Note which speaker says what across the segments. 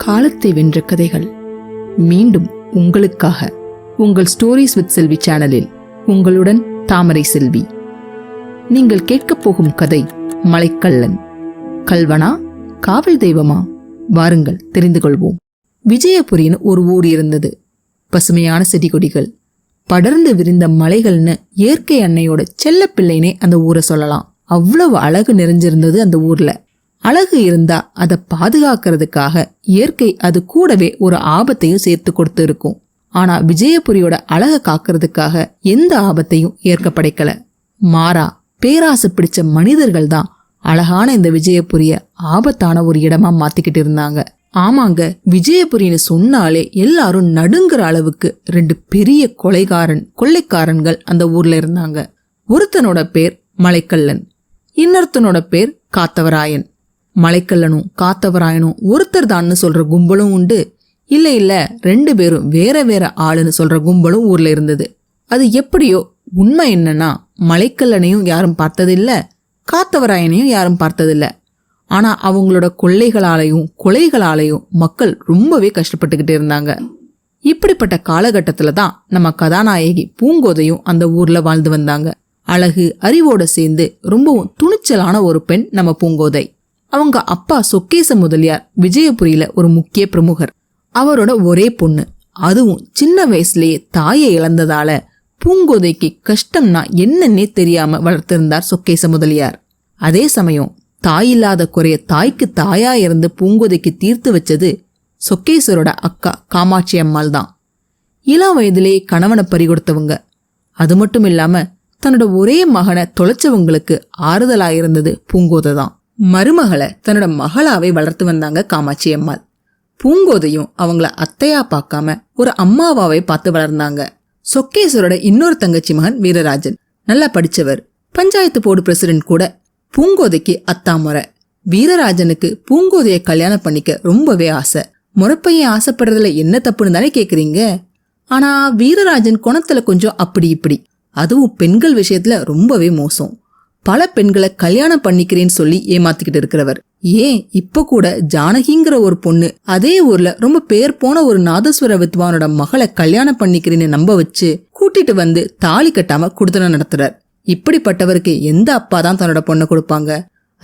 Speaker 1: காலத்தை வென்ற கதைகள் மீண்டும் உங்களுக்காக உங்கள் ஸ்டோரிஸ் வித் செல்வி சேனலில் உங்களுடன் தாமரை செல்வி. நீங்கள் கேட்கப் போகும் கதை மலைக்கள்ளன். கல்வனா, காவல் தெய்வமா? வாருங்கள் தெரிந்து கொள்வோம். விஜயபுரின்னு ஒரு ஊர் இருந்தது. பசுமையான செடி கொடிகள், படர்ந்து விரிந்த மலைகள்னு இயற்கை அன்னையோட செல்ல பிள்ளைனே அந்த ஊரை சொல்லலாம். அவ்வளவு அழகு நிறைஞ்சிருந்தது அந்த ஊர்ல. அழகு இருந்தா அதை பாதுகாக்கிறதுக்காக இயற்கை அது கூடவே ஒரு ஆபத்தையும் சேர்த்து கொடுத்து இருக்கும். ஆனா விஜயபுரியோட அழக காக்கிறதுக்காக எந்த ஆபத்தையும் ஏற்க படைக்கல. மாறா பேராசை பிடிச்ச மனிதர்கள் தான் அழகான இந்த விஜயபுரிய ஆபத்தான ஒரு இடமா மாத்திக்கிட்டு இருந்தாங்க. ஆமாங்க, விஜயபுரின்னு சொன்னாலே எல்லாரும் நடுங்கிற அளவுக்கு 2 பெரிய கொள்ளைக்காரன்கள் அந்த ஊர்ல இருந்தாங்க. ஒருத்தனோட பேர் மலைக்கள்ளன், இன்னொருத்தனோட பேர் காத்தவராயன். மலைக்கல்லனும் காத்தவராயனும் ஒருத்தர் தான்னு சொல்ற கும்பலும் உண்டு. இல்ல 2 பேரும் வேற வேற ஆளுன்னு சொல்ற கும்பலும் ஊர்ல இருந்தது. அது எப்படியோ, உண்மை என்னன்னா மலைக்கல்லனையும் யாரும் பார்த்ததில்ல, காத்தவராயனையும் யாரும் பார்த்ததில்ல. ஆனா அவங்களோட கொலைகளாலையும் மக்கள் ரொம்பவே கஷ்டப்பட்டுக்கிட்டு இருந்தாங்க. இப்படிப்பட்ட காலகட்டத்துல தான் நம்ம கதாநாயகி பூங்கோதையும் அந்த ஊர்ல வாழ்ந்து வந்தாங்க. அழகு அறிவோட சேர்ந்து ரொம்பவும் துணிச்சலான ஒரு பெண் நம்ம பூங்கோதை. அவங்க அப்பா சொக்கேச முதலியார் விஜயபுரியில ஒரு முக்கிய பிரமுகர். அவரோட ஒரே பொண்ணு, அதுவும் சின்ன வயசுலயே தாயை இழந்ததால பூங்கோதைக்கு கஷ்டம்னா என்னன்னே தெரியாம வளர்த்திருந்தார் சொக்கேச முதலியார். அதே சமயம் தாயில்லாத குறைய தாய்க்கு தாயா இருந்து பூங்கோதைக்கு தீர்த்து வச்சது சொக்கேசரோட அக்கா காமாட்சி அம்மாள் தான். இளம் வயதிலேயே கணவனை பறிகொடுத்தவங்க. அது மட்டும் இல்லாம தன்னோட ஒரே மகனை தொலைச்சவங்களுக்கு ஆறுதலாயிருந்தது பூங்கோதை தான். மருமகளை தன்னோட மகளாவே வளர்த்து வந்தாங்க காமாட்சி அம்மாள். பூங்கோதையும் அவங்கள அத்தையா பார்க்காம ஒரு அம்மாவாவே பார்த்து வளர்ந்தாங்க. சொக்கேஸ்வரோட இன்னொரு தங்கச்சி மகன் வீரராஜன் நல்லா படிச்சவர், பஞ்சாயத்து போர்டு பிரசிடென்ட் கூட. பூங்கோதைக்கு அத்தா முறை. வீரராஜனுக்கு பூங்கோதைய கல்யாணம் பண்ணிக்க ரொம்பவே ஆசை. முறைப்பையன் ஆசைப்படுறதுல என்ன தப்புன்னு தானே கேக்குறீங்க? ஆனா வீரராஜன் குணத்துல கொஞ்சம் அப்படி இப்படி, அதுவும் பெண்கள் விஷயத்துல ரொம்பவே மோசம். பல பெண்களை கல்யாணம் பண்ணிக்கிறேன்னு சொல்லி ஏமாத்திக்கிட்டு இருக்கிறவர். ஏன் இப்ப கூட ஜானகிங்கிற ஒரு பொண்ணு அதே ஊர்ல ரொம்ப பேர் போன ஒரு நாதஸ்வர வித்வானோட மகளை கல்யாணம் பண்ணிக்கிறேன்னு நம்ப வச்சு கூட்டிட்டு வந்து தாலி கட்டாம குடுத்தனம் நடத்துறார். இப்படிப்பட்டவருக்கு எந்த அப்பா தான் தன்னோட பொண்ணை கொடுப்பாங்க?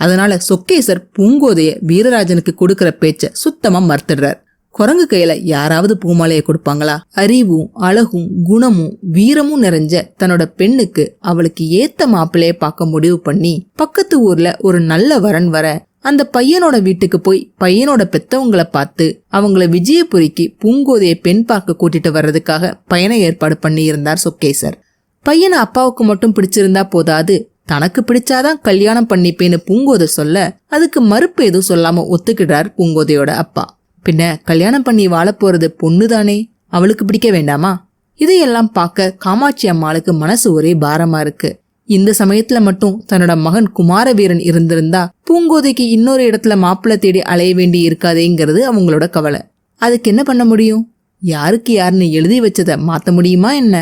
Speaker 1: அதனால சொக்கேசர் பூங்கோதைய வீரராஜனுக்கு கொடுக்கற பேச்ச சுத்தமா மறுத்துடுறார். குரங்கு கையில யாராவது பூமாலையை கொடுப்பாங்களா? அறிவும் அழகும் குணமும் வீரமும் நிறைஞ்ச தன்னோட பெண்ணுக்கு அவளுக்கு ஏத்த மாப்பிள்ளைய பார்க்க முடிவு பண்ணி பக்கத்து ஊர்ல ஒரு நல்ல வரன் வர அந்த பையனோட வீட்டுக்கு போய் பையனோட பெத்தவங்களை பார்த்து அவங்கள விஜயபுரிக்கு பூங்கோதைய பெண் பார்க்க கூட்டிட்டு வர்றதுக்காக பயண ஏற்பாடு பண்ணி இருந்தார் சொக்கேசர். பையனை அப்பாவுக்கு மட்டும் பிடிச்சிருந்தா போதாது, தனக்கு பிடிச்சாதான் கல்யாணம் பண்ணிப்பேன்னு பூங்கோதை சொல்ல அதுக்கு மறுப்பு எதுவும் சொல்லாம ஒத்துக்கிட்டார் பூங்கோதையோட அப்பா. பின்ன கல்யாணம் பண்ணி வாழ போறது பொண்ணுதானே, அவளுக்கு பிடிக்க வேண்டாமா? இதையெல்லாம் பார்க்க காமாட்சி அம்மாளுக்கு மனசு ஒரே பாரமா இருக்கு. இந்த சமயத்துல மட்டும் தன்னோட மகன் குமாரவீரன் இருந்திருந்தா பூங்கோதைக்கு இன்னொரு இடத்துல மாப்பிள்ளை தேடி அலைய வேண்டி இருக்காதேங்கிறது அவங்களோட கவலை. அதுக்கு என்ன பண்ண முடியும்? யாருக்கு யாருன்னு எழுதி வச்சதை மாத்த முடியுமா என்ன?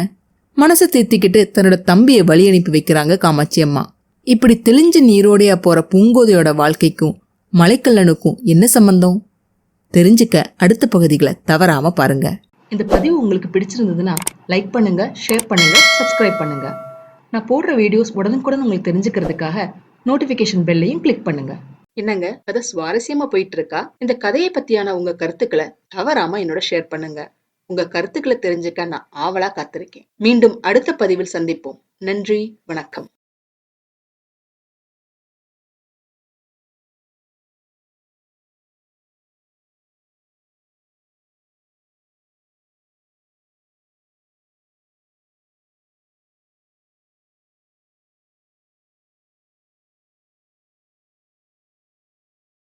Speaker 1: மனசை தேத்திக்கிட்டு தன்னோட தம்பியை வழி அனுப்பி வைக்கிறாங்க காமாட்சி அம்மா. இப்படி தெளிஞ்சு நீரோடையா போற பூங்கோதையோட வாழ்க்கைக்கும் மலைக்கல்லனுக்கும் என்ன சம்பந்தம்? தெரிஞ்சுக்க அடுத்த பகுதிகளை தவறாம பாருங்க. இந்த பதிவு உங்களுக்கு பிடிச்சிருந்ததுன்னா லைக் பண்ணுங்க, ஷேர் பண்ணுங்க, சப்ஸ்கிரைப் பண்ணுங்க. நான் போடுற வீடியோஸ் உடனுக்குடன் உங்களுக்கு தெரிஞ்சுக்கிறதுக்காக நோட்டிபிகேஷன் பெல்லையும் கிளிக் பண்ணுங்க. என்னங்க கதை சுவாரஸ்யமா போயிட்டு இருக்கா? இந்த கதையை பத்தியான உங்க கருத்துக்களை தவறாம என்னோட ஷேர் பண்ணுங்க. உங்க கருத்துக்களை தெரிஞ்சுக்க நான் ஆவலா காத்திருக்கேன். மீண்டும் அடுத்த பதிவில் சந்திப்போம். நன்றி, வணக்கம்.